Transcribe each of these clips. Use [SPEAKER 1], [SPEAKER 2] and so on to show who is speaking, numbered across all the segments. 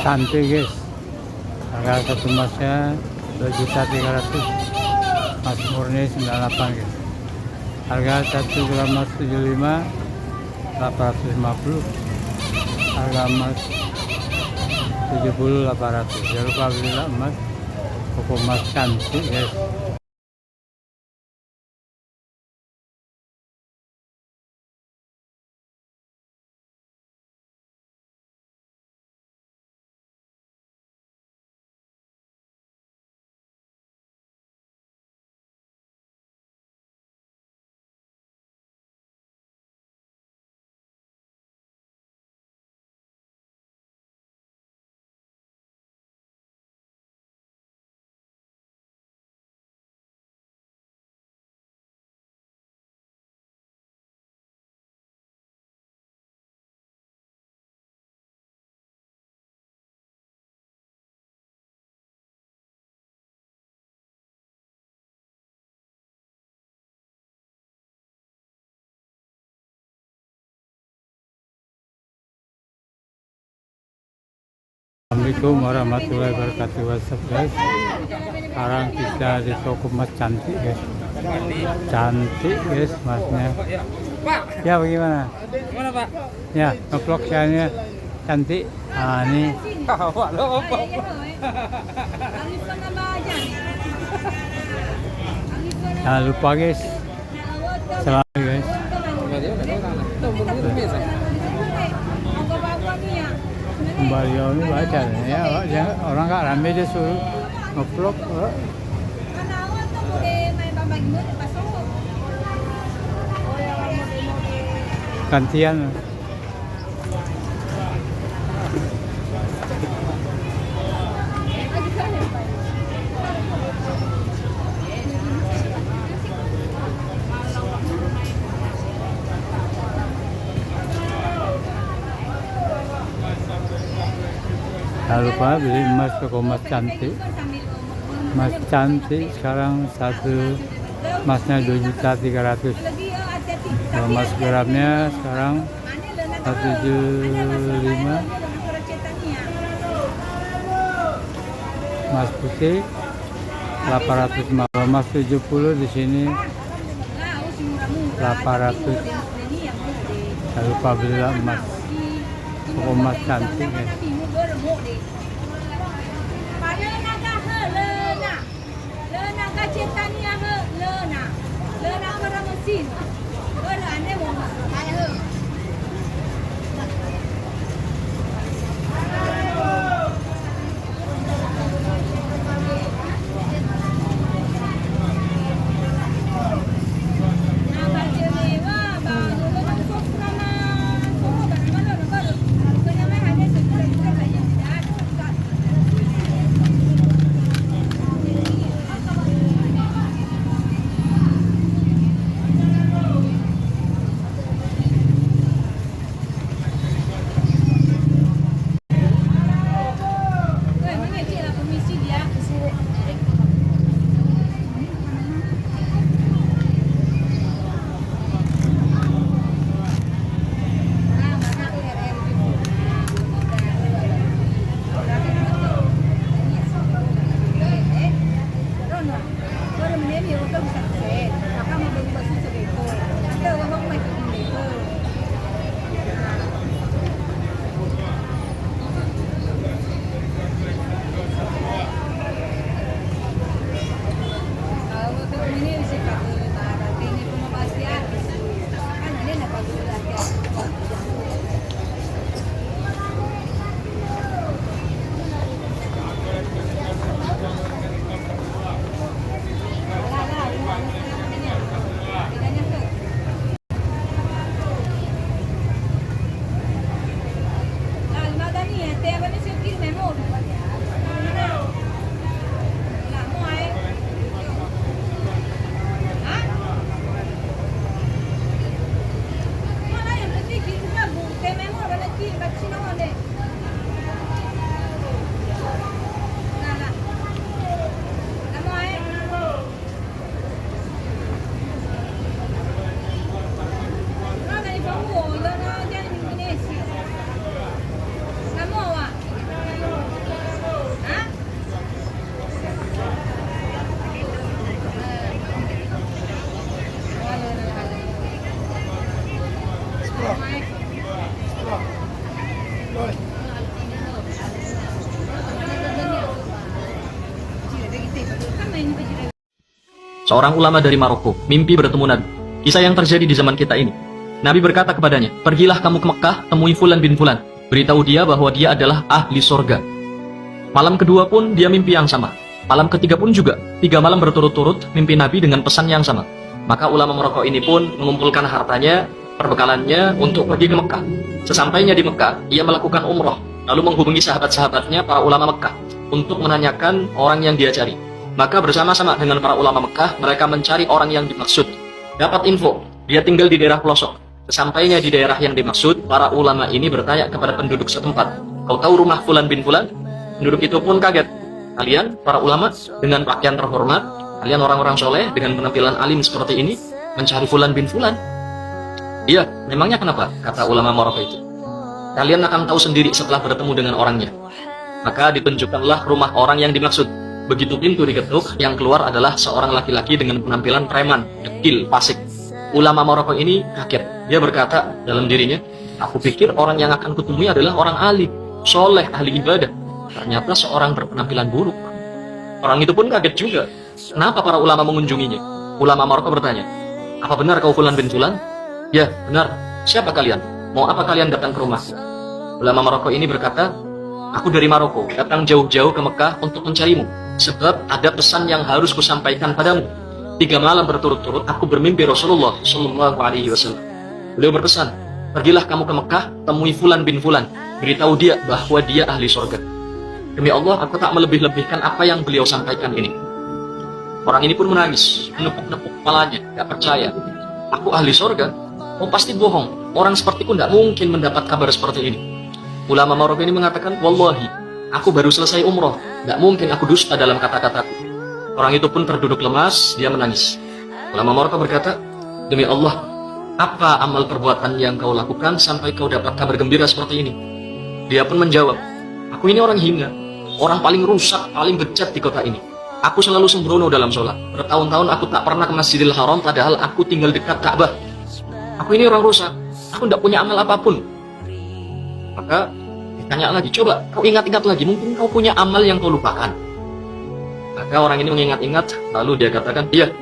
[SPEAKER 1] cantik guys. Harga satu emasnya 2.300.000. Emas murni 98 guys. Harga 1 gram emas 75 850. Harga emas 70 800. Jangan lupa beli emas. Toko emas cantik guys. Assalamualaikum warahmatullahi wabarakatuh. Whatsapp guys, sekarang kita di toko emas cantik guys, cantik guys emasnya. Ya bagaimana?
[SPEAKER 2] Gimana Pak?
[SPEAKER 1] Ya ngevlog saya cantik. Ah ini jangan lupa guys, selamat guys. Kembali ini baca ya, jangan orang nggak rame dia suruh ngevlog. Gantian. Jangan lupa beli emas toko emas cantik. Emas cantik sekarang satu emasnya 2.300.000. Kalau emas gramnya sekarang 175. Emas putih 850. Emas 70 di sini 800. Jangan lupa beli emas toko emas cantik ya.
[SPEAKER 2] seorang ulama dari Maroko, mimpi bertemu Nabi. Kisah yang terjadi di zaman kita ini. Nabi berkata kepadanya, pergilah kamu ke Mekah, temui Fulan bin Fulan. Beritahu dia bahwa dia adalah ahli surga. Malam kedua pun dia mimpi yang sama. Malam ketiga pun juga. 3 malam berturut-turut mimpi Nabi dengan pesan yang sama. Maka ulama Maroko ini pun mengumpulkan hartanya, perbekalannya untuk pergi ke Mekah. Sesampainya di Mekah, ia melakukan umroh, lalu menghubungi sahabat-sahabatnya para ulama Mekah untuk menanyakan orang yang dia cari. Maka bersama-sama dengan para ulama Mekah, mereka mencari orang yang dimaksud. Dapat info, dia tinggal di daerah pelosok. Sesampainya di daerah yang dimaksud, para ulama ini bertanya kepada penduduk setempat, kau tahu rumah Fulan bin Fulan? Penduduk itu pun kaget. Kalian, para ulama, dengan pakaian terhormat, kalian orang-orang soleh, dengan penampilan alim seperti ini, mencari Fulan bin Fulan? Iya, memangnya kenapa? Kata ulama Maroko itu. Kalian akan tahu sendiri setelah bertemu dengan orangnya. Maka ditunjukkanlah rumah orang yang dimaksud. Begitu pintu diketuk, yang keluar adalah seorang laki-laki dengan penampilan preman, dekil, fasik. Ulama Maroko ini kaget. Dia berkata dalam dirinya, aku pikir orang yang akan kutemui adalah orang alim, soleh, ahli ibadah. Ternyata seorang berpenampilan buruk. Orang itu pun kaget juga. Kenapa para ulama mengunjunginya? Ulama Maroko bertanya, apa benar kau Fulan bin Fulan? Ya, benar. Siapa kalian? Mau apa kalian datang ke rumahku? Ulama Maroko ini berkata, aku dari Maroko, datang jauh-jauh ke Mekah untuk mencarimu. Sebab ada pesan yang harus kusampaikan padamu. 3 malam berturut-turut aku bermimpi Rasulullah Shallallahu Alaihi Wasallam. Beliau berpesan, pergilah kamu ke Mekah, temui Fulan bin Fulan. Beritahu dia bahwa dia ahli surga. Demi Allah, aku tak melebih-lebihkan apa yang beliau sampaikan ini. Orang ini pun menangis, menepuk-nepuk kepalanya, gak percaya. Aku ahli surga? Oh pasti bohong. Orang sepertiku tidak mungkin mendapat kabar seperti ini. Ulama Maroko ini mengatakan, wallahi, aku baru selesai umroh. Tidak mungkin aku dusta dalam kata-kataku. Orang itu pun terduduk lemas, dia menangis. Ulama Maroko berkata, demi Allah, apa amal perbuatan yang kau lakukan sampai kau dapat kabar gembira seperti ini? Dia pun menjawab, aku ini orang hina, orang paling rusak, paling bejat di kota ini. Aku selalu sembrono dalam sholat. Bertahun-tahun aku tak pernah ke Masjidil Haram, padahal aku tinggal dekat Ka'bah. Aku ini orang rusak, aku tidak punya amal apapun. Maka ditanya lagi, coba kau ingat-ingat lagi, mungkin kau punya amal yang kau lupakan. Maka orang ini mengingat-ingat, lalu dia katakan, iya,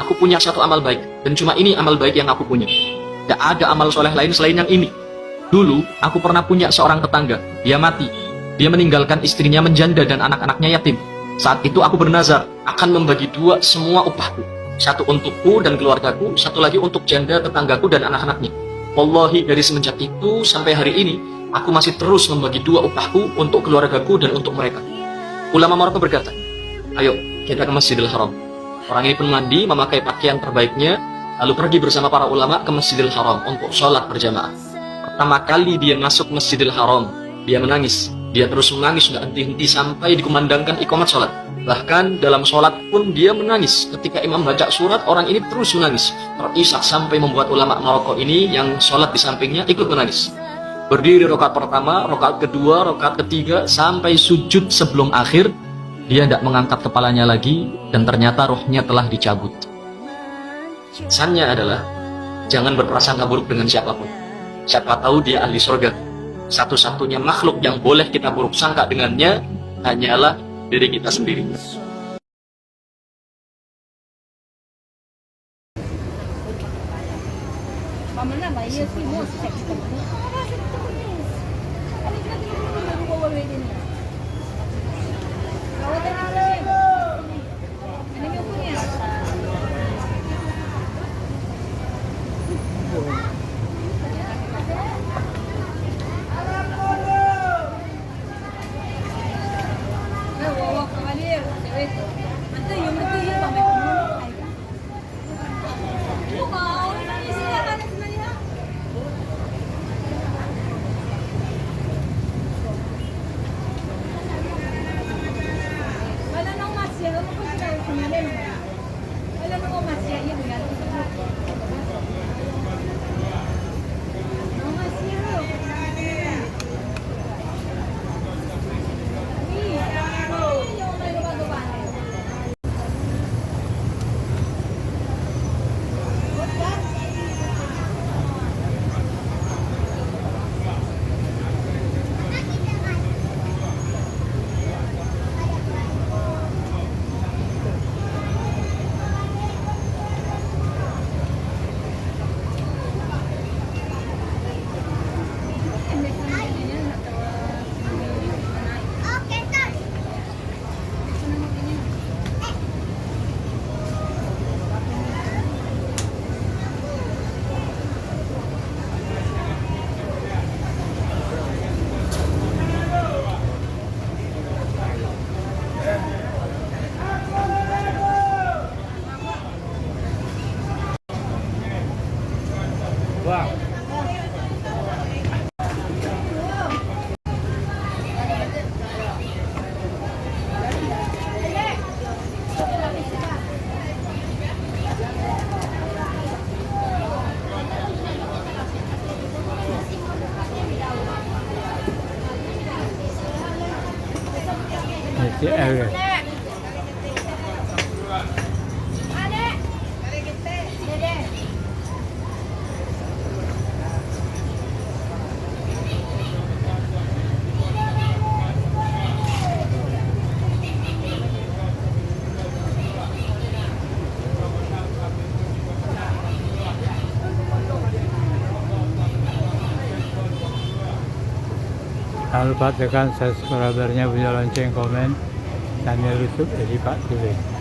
[SPEAKER 2] aku punya satu amal baik, dan cuma ini amal baik yang aku punya. Tidak ada amal soleh lain selain yang ini. Dulu, aku pernah punya seorang tetangga, dia mati. Dia meninggalkan istrinya menjanda dan anak-anaknya yatim. Saat itu aku bernazar akan membagi 2 semua upahku. 1 untukku dan keluargaku, 1 lagi untuk janda tetanggaku dan anak-anaknya. Wallahi dari semenjak itu sampai hari ini, aku masih terus membagi 2 upahku untuk keluargaku dan untuk mereka. Ulama Maroko berkata, ayo kita ke Masjidil Haram. Orang ini pun mandi, memakai pakaian terbaiknya, lalu pergi bersama para ulama ke Masjidil Haram untuk sholat berjamaah. Pertama kali dia masuk Masjidil Haram, dia menangis. Dia terus menangis, tidak henti-henti sampai dikumandangkan iqamat sholat. Bahkan dalam sholat pun dia menangis. Ketika imam baca surat, orang ini terus menangis. Terisak sampai membuat ulama Maroko ini yang sholat di sampingnya ikut menangis. Berdiri rakaat pertama, rakaat kedua, rakaat ketiga, sampai sujud sebelum akhir. Dia tidak mengangkat kepalanya lagi, dan ternyata rohnya telah dicabut. Pesannya adalah, jangan berprasangka buruk dengan siapapun. Siapa tahu dia ahli surga. Satu-satunya makhluk yang boleh kita buruk sangka dengannya hanyalah diri kita sendiri.
[SPEAKER 1] Bang. CL ya. Jangan lupa tekan subscribe-nya, punya lonceng, komen, channel YouTube jadi Pak Tuli.